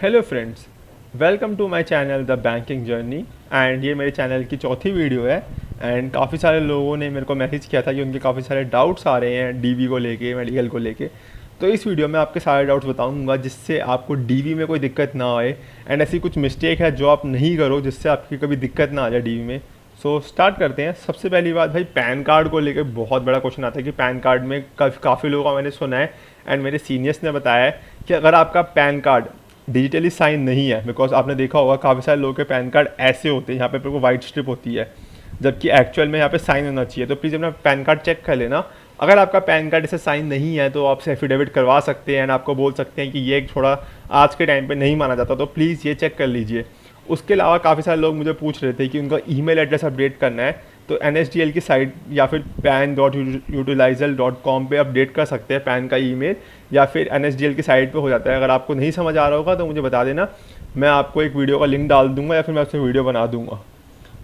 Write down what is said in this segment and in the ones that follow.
Hello friends, welcome to my channel the banking journey. And ये मेरे channel की चौथी वीडियो है। एंड काफ़ी सारे लोगों ने मेरे को मैसेज किया था कि उनके काफ़ी सारे डाउट्स आ रहे हैं डीवी को लेके, मेडिकल को लेके। तो इस वीडियो में आपके सारे डाउट्स बताऊंगा जिससे आपको डीवी में कोई दिक्कत ना आए। एंड ऐसी कुछ मिस्टेक है जो आप नहीं करो जिससे आपकी कभी दिक्कत ना आ जाए डीवी में। सो स्टार्ट करते हैं। सबसे पहली बात भाई, पैन कार्ड को लेकर बहुत बड़ा क्वेश्चन आता है कि पैन कार्ड में काफ़ी लोगों का मैंने सुना है एंड मेरे सीनियर्स ने बताया है कि अगर आपका पैन कार्ड डिजिटली साइन नहीं है, बिकॉज आपने देखा होगा काफ़ी सारे लोगों के पैन कार्ड ऐसे होते हैं, यहाँ पे को वाइट स्ट्रिप होती है जबकि एक्चुअल में यहाँ पे साइन होना चाहिए। तो प्लीज़ अपना पैन कार्ड चेक कर लेना। अगर आपका पैन कार्ड इसे साइन नहीं है तो आपसे एफिडेविट करवा सकते हैं एंड आपको बोल सकते हैं कि ये थोड़ा आज के टाइम पे नहीं माना जाता, तो प्लीज़ ये चेक कर लीजिए। उसके अलावा काफ़ी सारे लोग मुझे पूछ रहे थे कि उनका ईमेल एड्रेस अपडेट करना है, तो NSDL की साइट या फिर pan.utilizer.com पे अपडेट कर सकते हैं पैन का ईमेल, या फिर NSDL की साइट पे हो जाता है। अगर आपको नहीं समझ आ रहा होगा तो मुझे बता देना, मैं आपको एक वीडियो का लिंक डाल दूंगा या फिर मैं उससे वीडियो बना दूंगा।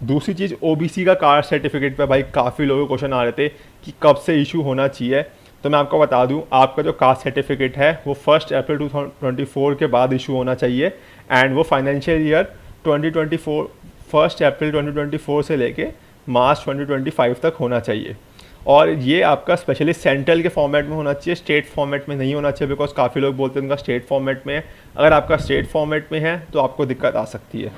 दूसरी चीज़, OBC का कास्ट सर्टिफिकेट पे भाई काफ़ी लोगों को क्वेश्चन आ रहे थे कि कब से इशू होना चाहिए। तो मैं आपको बता दूं, आपका जो कास्ट सर्टिफिकेट है वो 1 अप्रैल 2024 के बाद इशू होना चाहिए। एंड वो फाइनेंशियल ईयर 2024 1 अप्रैल 2024 से लेके मार्च 2025 तक होना चाहिए। और ये आपका स्पेशली सेंट्रल के फॉर्मेट में होना चाहिए, स्टेट फॉर्मेट में नहीं होना चाहिए, बिकॉज काफ़ी लोग बोलते हैं उनका स्टेट फॉर्मेट में है। अगर आपका स्टेट फॉर्मेट में है तो आपको दिक्कत आ सकती है।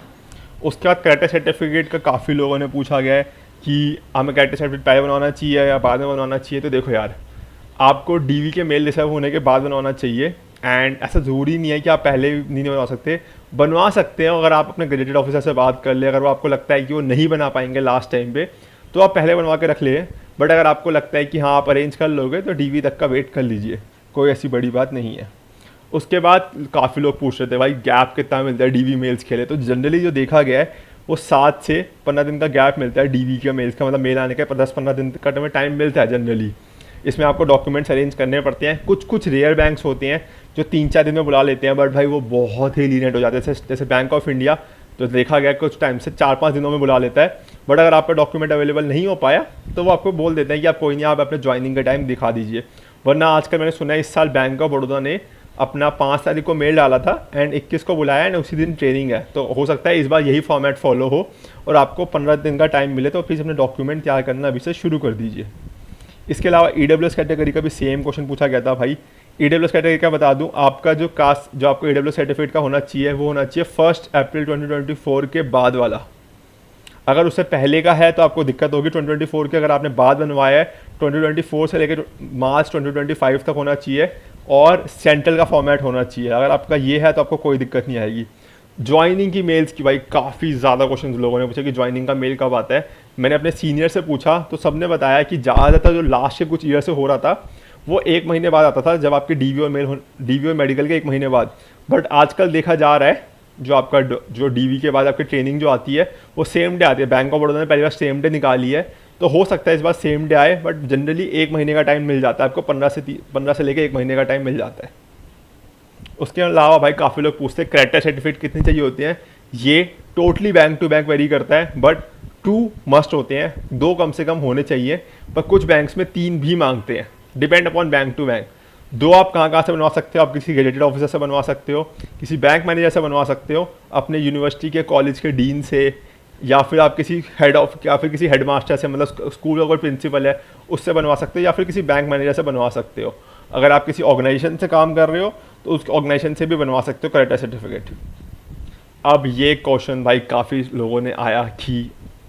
उसके बाद कैरेक्टर सर्टिफिकेट का काफ़ी लोगों ने पूछा गया है कि हमें कैरेक्टर सर्टिफिकेट पहले बनवाना चाहिए या बाद में बनवाना चाहिए। तो देखो यार, आपको डीवी के मेल रिसीव होने के बाद बनवाना चाहिए। एंड ऐसा ज़रूरी नहीं है कि आप पहले नहीं बनवा सकते, बनवा सकते हैं। अगर आप अपने गेजेटेड ऑफिसर से बात कर ले, अगर वो आपको लगता है कि वो नहीं बना पाएंगे लास्ट टाइम पे, तो आप पहले बनवा के रख ले। बट अगर आपको लगता है कि हाँ आप अरेंज कर लोगे तो डीवी तक का वेट कर लीजिए, कोई ऐसी बड़ी बात नहीं है। उसके बाद काफ़ी लोग पूछ रहे थे भाई गैप कितना मिलता है डीवी मेल्स के लिए। तो जनरली जो देखा गया है वो 7 से 15 दिन का गैप मिलता है डीवी के मेल्स का, मतलब मेल आने का 10-15 दिन का टाइम मिलता है जनरली। इसमें आपको डॉक्यूमेंट्स अरेंज करने पड़ते हैं। कुछ रेयर बैंक्स होते हैं जो 3-4 दिन में बुला लेते हैं, बट भाई वो बहुत ही लीनेट हो जाते हैं। जैसे बैंक ऑफ इंडिया तो देखा गया कुछ टाइम से 4-5 दिनों में बुला लेता है। बट अगर आपका डॉक्यूमेंट अवेलेबल नहीं हो पाया तो वो आपको बोल देते हैं कि आप कोई नहीं, आप अपने ज्वाइनिंग का टाइम दिखा दीजिए। वरना आजकल मैंने सुना है इस साल बैंक ऑफ बड़ौदा ने अपना 5 तारीख को मेल डाला था एंड 21 को बुलाया एंड उसी दिन ट्रेनिंग है। तो हो सकता है इस बार यही फॉर्मेट फॉलो हो और आपको 15 दिन का टाइम मिले। तो प्लीज़ अपने डॉक्यूमेंट तैयार करना अभी से शुरू कर दीजिए। इसके अलावा EWS कैटेगरी का भी सेम क्वेश्चन पूछा गया था भाई। EWS कैटेगरी का बता दूं, आपका जो कास्ट जो आपको EWS सर्टिफिकेट का होना चाहिए वो होना चाहिए 1 अप्रैल 2024 के बाद वाला। अगर उससे पहले का है तो आपको दिक्कत होगी 2024 के। अगर आपने बाद बनवाया है 2024 से लेकर मार्च 2025 तक होना चाहिए और सेंट्रल का फॉर्मेट होना चाहिए। अगर आपका ये है तो आपको कोई दिक्कत नहीं आएगी। ज्वाइनिंग की मेल्स की भाई काफ़ी ज़्यादा क्वेश्चन लोगों ने पूछा कि ज्वाइनिंग का मेल कब आता है। मैंने अपने सीनियर से पूछा तो सबने बताया कि ज़्यादातर जो लास्ट के कुछ ईयर से हो रहा था वो 1 महीने बाद आता था, जब आपके डीवी और मेडिकल के 1 महीने बाद। बट आजकल देखा जा रहा है जो आपका जो डीवी के बाद आपकी ट्रेनिंग जो आती है वो सेम डे आती है। बैंक ऑफ बड़ौदा ने पहली बार सेम डे निकाली है, तो हो सकता है इस बार सेम डे आए, बट जनरली 1 महीने का टाइम मिल जाता है आपको। 15 से लेकर 1 महीने का टाइम मिल जाता है। उसके अलावा भाई काफ़ी लोग पूछते हैं कैरेक्टर सर्टिफिकेट कितने चाहिए होते हैं। ये totally bank to bank vary करता है, बट 2 मस्ट होते हैं, 2 कम से कम होने चाहिए। पर कुछ बैंक्स में 3 भी मांगते हैं, depend upon bank to bank. 2 आप कहाँ से बनवा सकते हो, आप किसी गेजेटेड ऑफिसर से बनवा सकते हो, किसी बैंक मैनेजर से बनवा सकते हो, अपने यूनिवर्सिटी के कॉलेज के डीन से, या फिर आप किसी किसी हेडमास्टर से, मतलब स्कूल का कोई प्रिंसिपल है उससे बनवा सकते हो, या फिर किसी बैंक मैनेजर से बनवा सकते हो। अगर आप किसी ऑर्गेनाइजेशन से काम कर रहे हो तो उस ऑर्गेनाइजेशन से भी बनवा सकते हो कैरेक्टर सर्टिफिकेट। अब ये क्वेश्चन भाई काफ़ी लोगों ने आया कि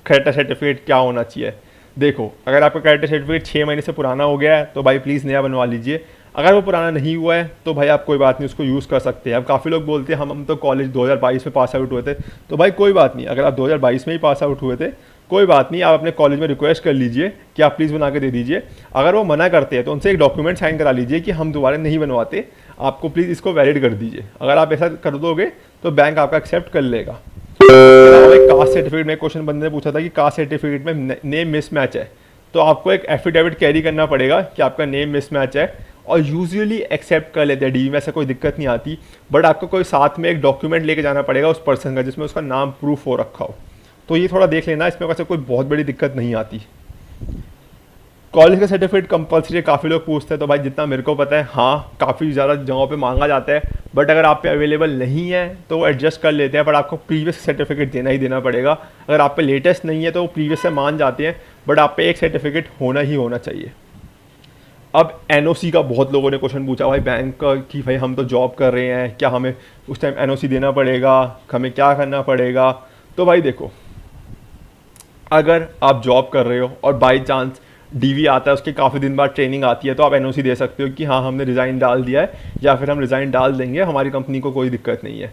कैरेक्टर सर्टिफिकेट क्या होना चाहिए। देखो, अगर आपका कैरेक्टर सर्टिफिकेट 6 महीने से पुराना हो गया है तो भाई प्लीज़ नया बनवा लीजिए। अगर वो पुराना नहीं हुआ है तो भाई आप कोई बात नहीं, उसको यूज़ कर सकते हैं। अब काफ़ी लोग बोलते हैं हम तो कॉलेज 2022 में पास आउट हुए थे, तो भाई कोई बात नहीं। अगर आप 2022 में ही पास आउट हुए थे कोई बात नहीं, आप अपने कॉलेज में रिक्वेस्ट कर लीजिए कि आप प्लीज़ बना के दे दीजिए। अगर वो मना करते हैं तो उनसे एक डॉक्यूमेंट साइन करा लीजिए कि हम दोबारा नहीं बनवाते, आपको प्लीज़ इसको वैलिड कर दीजिए। अगर आप ऐसा कर दोगे तो बैंक आपका एक्सेप्ट कर लेगा। कास्ट सर्टिफिकेट में क्वेश्चन बंदे ने पूछा था कि कास्ट सर्टिफिकेट में नेम मिसमैच है, तो आपको एक एफिडेविट कैरी करना पड़ेगा कि आपका नेम मिसमैच है, और यूजुअली एक्सेप्ट कर लेते हैं डीवी में, ऐसा कोई दिक्कत नहीं आती। बट आपको कोई साथ में एक डॉक्यूमेंट लेके जाना पड़ेगा उस पर्सन का जिसमें उसका नाम प्रूफ हो रखा हो। तो ये थोड़ा देख लेना, इसमें वैसे कोई बहुत बड़ी दिक्कत नहीं आती। कॉलेज का सर्टिफिकेट कंपलसरी है, काफ़ी लोग पूछते हैं, तो भाई जितना मेरे को पता है हाँ काफ़ी ज़्यादा जगहों पे मांगा जाता है, बट अगर आप पे अवेलेबल नहीं है तो वो एडजस्ट कर लेते हैं, पर आपको प्रीवियस सर्टिफिकेट देना ही देना पड़ेगा। अगर आप पे लेटेस्ट नहीं है तो वो प्रीवियस से मान जाते हैं, बट आप पे एक सर्टिफिकेट होना ही होना चाहिए। अब एनओसी का बहुत लोगों ने क्वेश्चन पूछा भाई बैंक का कि भाई हम तो जॉब कर रहे हैं, क्या हमें उस टाइम एनओसी देना पड़ेगा, हमें क्या करना पड़ेगा। तो भाई देखो, अगर आप जॉब कर रहे हो और बाई चांस डीवी आता है, उसके काफ़ी दिन बाद ट्रेनिंग आती है, तो आप एनओसी दे सकते हो कि हाँ हमने रिज़ाइन डाल दिया है, या फिर हम रिज़ाइन डाल देंगे, हमारी कंपनी को कोई दिक्कत नहीं है।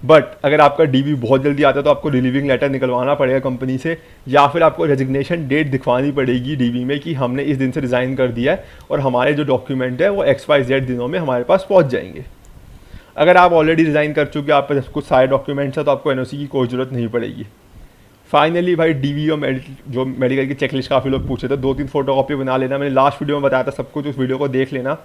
बट अगर आपका डीवी बहुत जल्दी आता है तो आपको रिलीविंग लेटर निकलवाना पड़ेगा कंपनी से, या फिर आपको रेजिग्नेशन डेट दिखवानी पड़ेगी डीवी में कि हमने इस दिन से रिज़ाइन कर दिया है और हमारे जो डॉक्यूमेंट है वो XYZ दिनों में हमारे पास पहुँच जाएंगे। अगर आप ऑलरेडी रिज़ाइन कर चुके, आप पास कुछ सारे डॉक्यूमेंट्स हैं, तो आपको एनओसी की कोई ज़रूरत नहीं पड़ेगी। फाइनली भाई डीवी और जो मेडिकल की चेकलिस्ट काफ़ी लोग पूछे थे, 2-3 फोटोकॉपी बना लेना, मैंने लास्ट वीडियो में बताया था सब कुछ, उस वीडियो को देख लेना।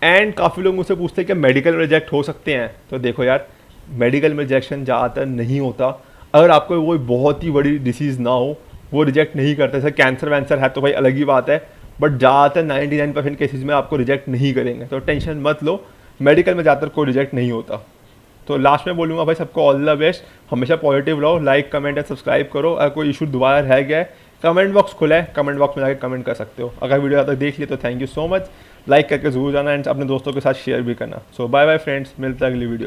एंड काफ़ी लोग मुझसे पूछते हैं कि मेडिकल में रिजेक्ट हो सकते हैं, तो देखो यार मेडिकल में रिजेक्शन ज़्यादातर नहीं होता। अगर आपको कोई बहुत ही बड़ी डिसीज़ ना हो, वो रिजेक्ट नहीं करते, जैसे कैंसर वैंसर है तो भाई अलग ही बात है, बट ज़्यादातर 99% केसेज में आपको रिजेक्ट नहीं करेंगे, तो टेंशन मत लो, मेडिकल में ज़्यादातर कोई रिजेक्ट नहीं होता। तो लास्ट में बोलूँगा भाई सबको ऑल द बेस्ट, हमेशा पॉजिटिव रहो, लाइक कमेंट एंड सब्सक्राइब करो। अगर कोई इशू दोबारा रह गया है, कमेंट बॉक्स खुला है, कमेंट बॉक्स में जाकर कमेंट कर सकते हो। अगर वीडियो ज़्यादा देख लिया तो thank you so much, like करके जरूर जाना एंड अपने दोस्तों के साथ शेयर भी करना। सो बाय बाय फ्रेंड्स, मिलते हैं अगली वीडियो।